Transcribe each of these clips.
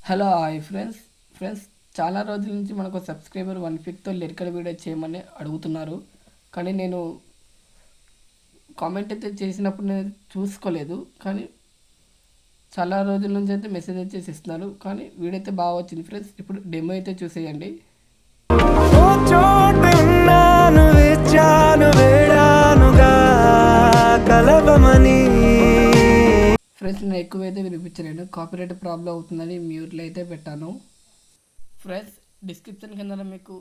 Hello hi friends చాలా రోజుల నుంచి మనకు సబ్స్క్రైబర్ 150తో లిరికల్ వీడియో చేయమని అడుగుతున్నారు. కానీ నేను కామెంట్ అయితే చేసినప్పుడు నేను చూసుకోలేదు. కానీ చాలా రోజుల నుంచి అయితే మెసేజ్ అయితే ఇస్తున్నారు. కానీ వీడియో అయితే బాగా వచ్చింది ఫ్రెండ్స్. ఇప్పుడు డెమో అయితే చూసేయండి. ఓ చోటున్నాను వేచాను వేడానుగా కలవమని. ఫ్రెండ్స్ నేను ఎక్కువైతే వినిపించలేను, కాపీరైట్ ప్రాబ్లం అవుతుందని మ్యూట్లో అయితే పెట్టాను. ఫ్రెండ్స్ డిస్క్రిప్షన్ కింద మీకు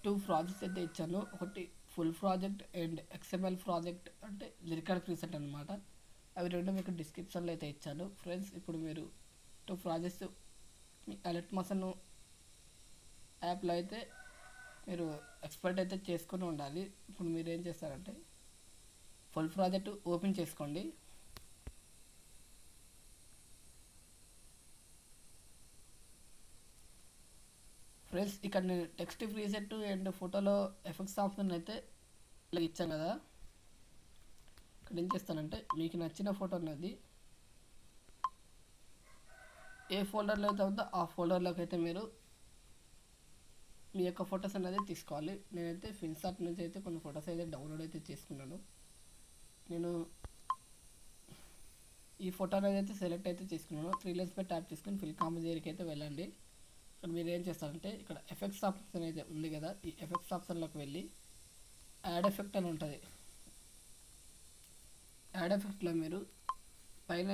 2 ప్రాజెక్ట్స్ అయితే ఇచ్చాను. ఒకటి full project and XML project, అంటే లిరికల్ ప్రీసెట్ అనమాట. అవి రెండు మీకు డిస్క్రిప్షన్లో అయితే ఇచ్చాను. ఫ్రెండ్స్ ఇప్పుడు మీరు 2 ప్రాజెక్ట్స్ మీ అలర్ట్ మోషన్ యాప్లో అయితే మీరు ఎక్స్పర్ట్ అయితే చేసుకొని ఉండాలి. ఇప్పుడు మీరు ఏం చేస్తారంటే ఫుల్ ప్రాజెక్ట్ ఓపెన్ చేసుకోండి. ఫ్రెండ్స్ ఇక్కడ నేను టెక్స్ట్ ప్రీసెట్ అండ్ ఫోటోలో ఎఫెక్ట్స్ ఆప్షన్ అయితే ఇలా ఇచ్చాను కదా. ఇక్కడ ఏం చేస్తానంటే మీకు నచ్చిన ఫోటో అనేది ఏ ఫోల్డర్లో అయితే ఉందో ఆ ఫోల్డర్లోకి అయితే మీరు మీ యొక్క ఫొటోస్ అనేది తీసుకోవాలి. నేనైతే ఫిన్సార్ట్ నుంచి అయితే కొన్ని ఫొటోస్ అయితే డౌన్లోడ్ అయితే చేసుకున్నాను. నేను ఈ ఫోటో అనేది అయితే సెలెక్ట్ అయితే చేసుకున్నాను. 3 లైన్స్ పై ట్యాప్ చేసుకుని ఫిల్ కాంపోజిట్కి అయితే వెళ్ళండి. ఇక్కడ మీరు ఏం చేస్తారంటే ఇక్కడ ఎఫెక్ట్స్ ఆప్షన్ అయితే ఉంది కదా, ఈ ఎఫెక్ట్స్ ఆప్షన్లోకి వెళ్ళి యాడ్ ఎఫెక్ట్ అని ఉంటుంది. యాడ్ ఎఫెక్ట్లో మీరు పైన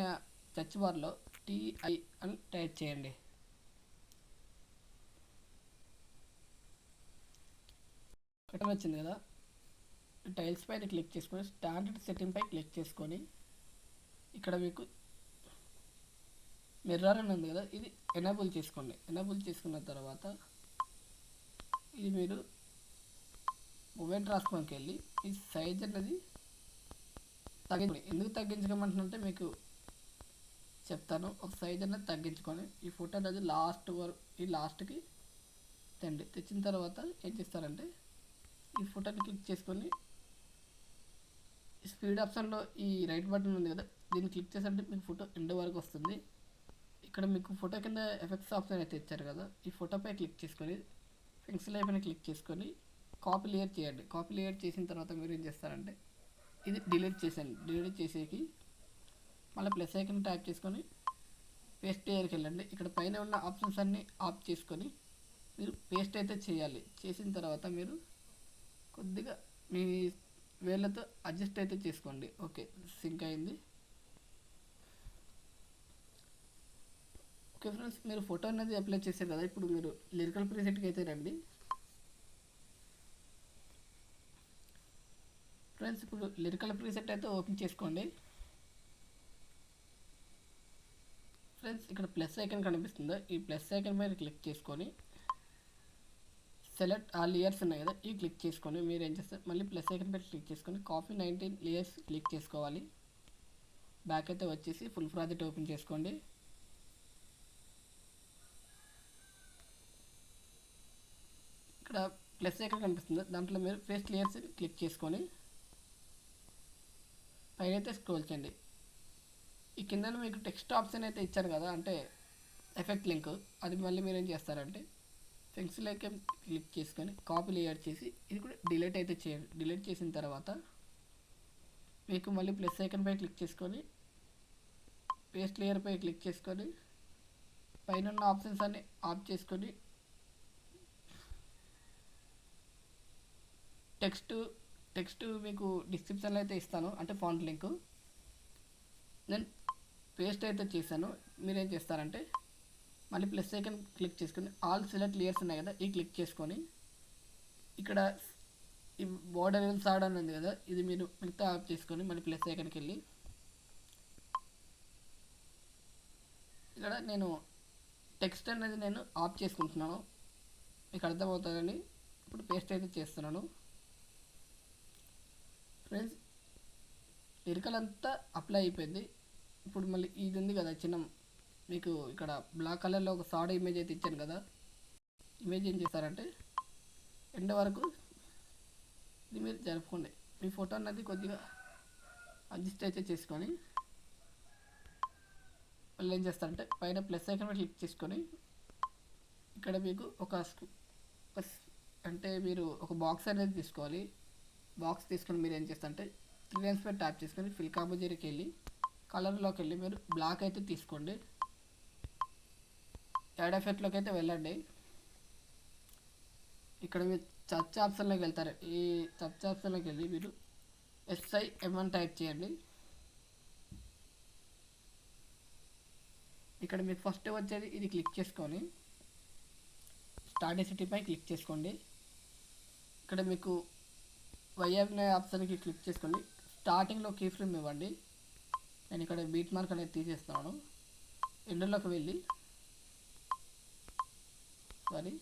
సెర్చ్ బార్లో టిఐ అని టైప్ చేయండి. కట్టన్ వచ్చింది కదా, టైల్స్ పైన క్లిక్ చేసుకొని స్టాండర్డ్ సెట్టింగ్ పై క్లిక్ చేసుకొని ఇక్కడ మీకు మిర్రర్ అని ఉంది కదా, ఇది ఎనేబుల్ చేసుకోండి. ఎనేబుల్ చేసుకున్న తర్వాత ఇది మీరు మూమెంట్ రాసుకోనికి వెళ్ళి ఈ సైజ్ అనేది తగ్గించుకోండి. ఎందుకు తగ్గించుకోమంటున్నంటే మీకు చెప్తాను. ఒక సైజ్ అనేది తగ్గించుకొని ఈ ఫోటో అనేది లాస్ట్కి తెచ్చిన తర్వాత ఏం చేస్తారంటే ఈ ఫోటోని క్లిక్ చేసుకొని స్పీడ్ ఆప్షన్లో ఈ రైట్ బటన్ ఉంది కదా, దీన్ని క్లిక్ చేసారంటే మీకు ఫోటో ఎండ్ వరకు వస్తుంది. ఇక్కడ మీకు ఫోటో కింద ఎఫెక్ట్స్ ఆప్షన్ అయితే ఇచ్చారు కదా, ఈ ఫోటోపై క్లిక్ చేసుకొని పెన్సిల్ పైన క్లిక్ చేసుకొని కాపీ లేయర్ చేయండి. కాపీ లేయర్ చేసిన తర్వాత మీరు ఏం చేస్తారంటే ఇది డిలీట్ చేసేయండి. డిలీట్ చేసేకి మళ్ళీ ప్లస్ ఐకన్ ట్యాప్ చేసుకొని పేస్ట్ లేయర్కి వెళ్ళండి. ఇక్కడ పైన ఉన్న ఆప్షన్స్ అన్నీ ఆఫ్ చేసుకొని మీరు పేస్ట్ అయితే చేయాలి. చేసిన తర్వాత మీరు కొద్దిగా మీ వేళ్ళతో అడ్జస్ట్ అయితే చేసుకోండి. ఓకే, సింక్ అయింది. ఓకే ఫ్రెండ్స్, మీరు ఫోటో అనేది అప్లై చేశారు కదా, ఇప్పుడు మీరు లిరికల్ ప్రీసెట్కి అయితే రండి. ఫ్రెండ్స్ ఇప్పుడు లిరికల్ ప్రీసెట్ అయితే ఓపెన్ చేసుకోండి. ఫ్రెండ్స్ ఇక్కడ ప్లస్ ఐకన్ కనిపిస్తుందో, ఈ ప్లస్ ఐకన్ పైన క్లిక్ చేసుకొని సెలెక్ట్ ఆల్ లేయర్స్ ఉన్నాయి కదా, ఈ క్లిక్ చేసుకొని మీరు ఏం చేస్తారు మళ్ళీ ప్లస్ ఐకన్ పైన క్లిక్ చేసుకొని కాపీ 19 లేయర్స్ క్లిక్ చేసుకోవాలి. బ్యాక్ అయితే వచ్చేసి ఫుల్ ప్రాజెక్ట్ ఓపెన్ చేసుకోండి. ఇక్కడ ప్లస్ ఐకన్ కనిపిస్తుంది, దాంట్లో మీరు పేస్ట్ లేయర్స్ క్లిక్ చేసుకొని పైన అయితే స్క్రోల్ చేయండి. ఈ కింద మీకు టెక్స్ట్ ఆప్షన్ అయితే ఇచ్చారు కదా, అంటే ఎఫెక్ట్ లింక్, అది మళ్ళీ మీరు ఏం చేస్తారంటే పెన్సిల్ ఐకన్ క్లిక్ చేసుకొని కాపీ లేయర్ చేసి ఇది కూడా డిలీట్ అయితే చేయండి. డిలీట్ చేసిన తర్వాత మీకు మళ్ళీ ప్లస్ ఐకన్ పై క్లిక్ చేసుకొని పేస్ట్ లేయర్ పై క్లిక్ చేసుకొని పైన ఉన్న ఆప్షన్స్ అన్ని ఆఫ్ చేసుకొని టెక్స్ట్ మీకు డిస్క్రిప్షన్లో అయితే ఇస్తాను, అంటే ఫాంట్ లింక్. నేను పేస్ట్ అయితే చేశాను. మీరేం చేస్తారంటే మళ్ళీ ప్లస్ ఐకన్ క్లిక్ చేసుకొని ఆల్ సెలెక్ట్ లేయర్స్ ఉన్నాయి కదా, ఈ క్లిక్ చేసుకొని ఇక్కడ ఈ బోర్డర్ సాడ్ అని ఉంది కదా, ఇది మీరు మిగతా ఆఫ్ చేసుకొని మళ్ళీ ప్లస్ ఐకన్కి వెళ్ళి ఇక్కడ నేను టెక్స్ట్ అనేది నేను ఆఫ్ చేసుకుంటున్నాను. మీకు అర్థమవుతుందని ఇప్పుడు పేస్ట్ అయితే చేస్తున్నాను. ఫ్రెండ్స్ లిరికల్ అంతా అప్లై అయిపోయింది. ఇప్పుడు మళ్ళీ ఇది ఉంది కదా చిన్న, మీకు ఇక్కడ బ్లాక్ కలర్లో ఒక సాడ్ ఇమేజ్ అయితే ఇచ్చాను కదా, ఇమేజ్ ఏం చేస్తారంటే ఎండ్ వరకు ఇది మీరు జరుపుకోండి. మీ ఫోటో అన్నది కొద్దిగా అడ్జస్ట్ అయితే చేసుకొని మళ్ళీ ఏం చేస్తారంటే పైన ప్లస్ ఐకాన్ మీద క్లిక్ చేసుకొని ఇక్కడ మీకు అంటే మీరు ఒక బాక్స్ అనేది తీసుకోవాలి. బాక్స్ తీసుకొని మీరు ఏం చేస్తారంటే 3 లైన్స్ పై ట్యాప్ చేసుకొని ఫిల్ కాంపోజీకి వెళ్ళి కలర్లోకి వెళ్ళి మీరు బ్లాక్ అయితే తీసుకోండి. యాడ్ ఎఫెక్ట్లోకి అయితే వెళ్ళండి. ఇక్కడ మీరు సర్చ్ ఆప్షన్లోకి వెళ్తారు. ఈ సర్చ్ ఆప్షన్లోకి వెళ్ళి మీరు SIM1 టైప్ చేయండి. ఇక్కడ మీకు ఫస్ట్ వచ్చేది ఇది క్లిక్ చేసుకొని స్టార్ట్ సిటీపై క్లిక్ చేసుకోండి. ఇక్కడ మీకు వైఎంఏ ఆప్షన్కి క్లిక్ చేసుకోండి. స్టార్టింగ్లో కీ ఫ్రేమ్ ఇవ్వండి. నేను ఇక్కడ బీట్ మార్క్ అనేది తీసేస్తున్నాను. ఎండ్లోకి వెళ్ళి మళ్ళీ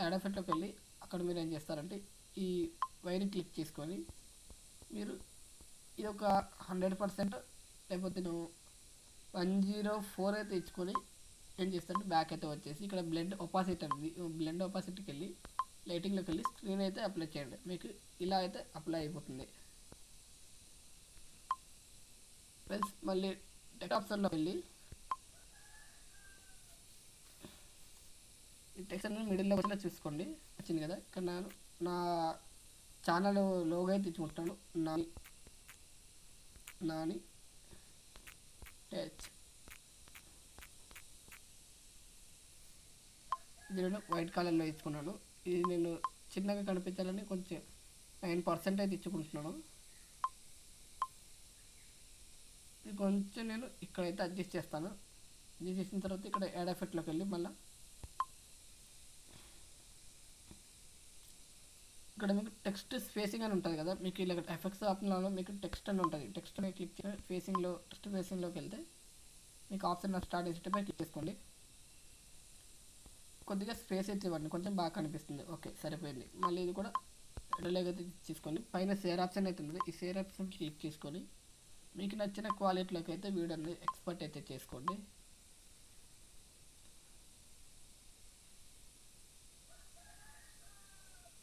యాడ్ ఎఫెక్ట్లోకి వెళ్ళి అక్కడ మీరు ఏం చేస్తారంటే ఈ వైర్ని క్లిక్ చేసుకొని మీరు ఇది ఒక 100% లేకపోతే 104 అయితే ఇచ్చుకొని ఏం చేస్తారంటే బ్యాక్ అయితే వచ్చేసి ఇక్కడ బ్లెండ్ ఒపాసిటీ అనేది బ్లెండ్ ఒపాసిటీకి వెళ్ళి లైటింగ్లోకి వెళ్ళి స్క్రీన్ అయితే అప్లై చేయండి. మీకు ఇలా అయితే అప్లై అయిపోతుంది ఫ్రెండ్స్. మళ్ళీ టెక్స్ట్ ఆప్షన్లో వెళ్ళి ఈ టెక్స్ట్ అనేది మిడిల్లో వచ్చేలా చూసుకోండి. వచ్చింది కదా. ఇక్కడ నేను నా ఛానల్ లోగో అయితే ఇచ్చుకుంటాను. నాని టచ్ ఇది నేను వైట్ కలర్లో ఇచ్చుకున్నాను. ఇది నేను చిన్నగా కనిపించాలని కొంచెం 9% అయితే ఇచ్చుకుంటున్నాను. ఇది కొంచెం నేను ఇక్కడైతే అడ్జస్ట్ చేస్తాను. అడ్జస్ట్ చేసిన తర్వాత ఇక్కడ యాడ్ ఎఫెక్ట్లోకి వెళ్ళి మళ్ళీ ఇక్కడ మీకు టెక్స్ట్ స్పేసింగ్ అని ఉంటుంది కదా. మీకు ఇలా ఎఫెక్ట్స్ ఆప్షన్లో మీకు టెక్స్ట్ అని ఉంటుంది. టెక్స్ట్ మీద క్లిక్ చేసి టెక్స్ట్ ఫేసింగ్లోకి వెళ్తే మీకు ఆప్షన్ స్టార్ట్ చేసేటపై క్లిక్ చేసుకోండి. కొద్దిగా స్పేస్ అయితే ఇవ్వండి, కొంచెం బాగా కనిపిస్తుంది. ఓకే సరిపోయింది. మళ్ళీ ఇది కూడా ఎడలేగా తీసుకోండి. పైన షేర్ ఆప్షన్ అయితే ఉంది. ఈ షేర్ ఆప్షన్ క్లిక్ చేసుకొని మీకు నచ్చిన క్వాలిటీలోకి అయితే వీడియోని ఎక్స్పోర్ట్ అయితే చేసుకోండి.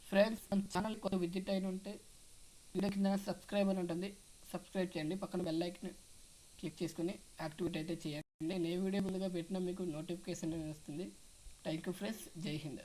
ఫ్రెండ్స్ మన ఛానల్ కొంచెం విజిట్ అయిన ఉంటే వీడియో కింద సబ్స్క్రైబ్ అని ఉంటుంది, సబ్స్క్రైబ్ చేయండి. పక్కన బెల్ ఐకాన్ క్లిక్ చేసుకుని యాక్టివేట్ అయితే చేయండి. నేను ఏ వీడియో ముందుగా పెట్టినా మీకు నోటిఫికేషన్ వస్తుంది. Thank you friends. జై హింద్.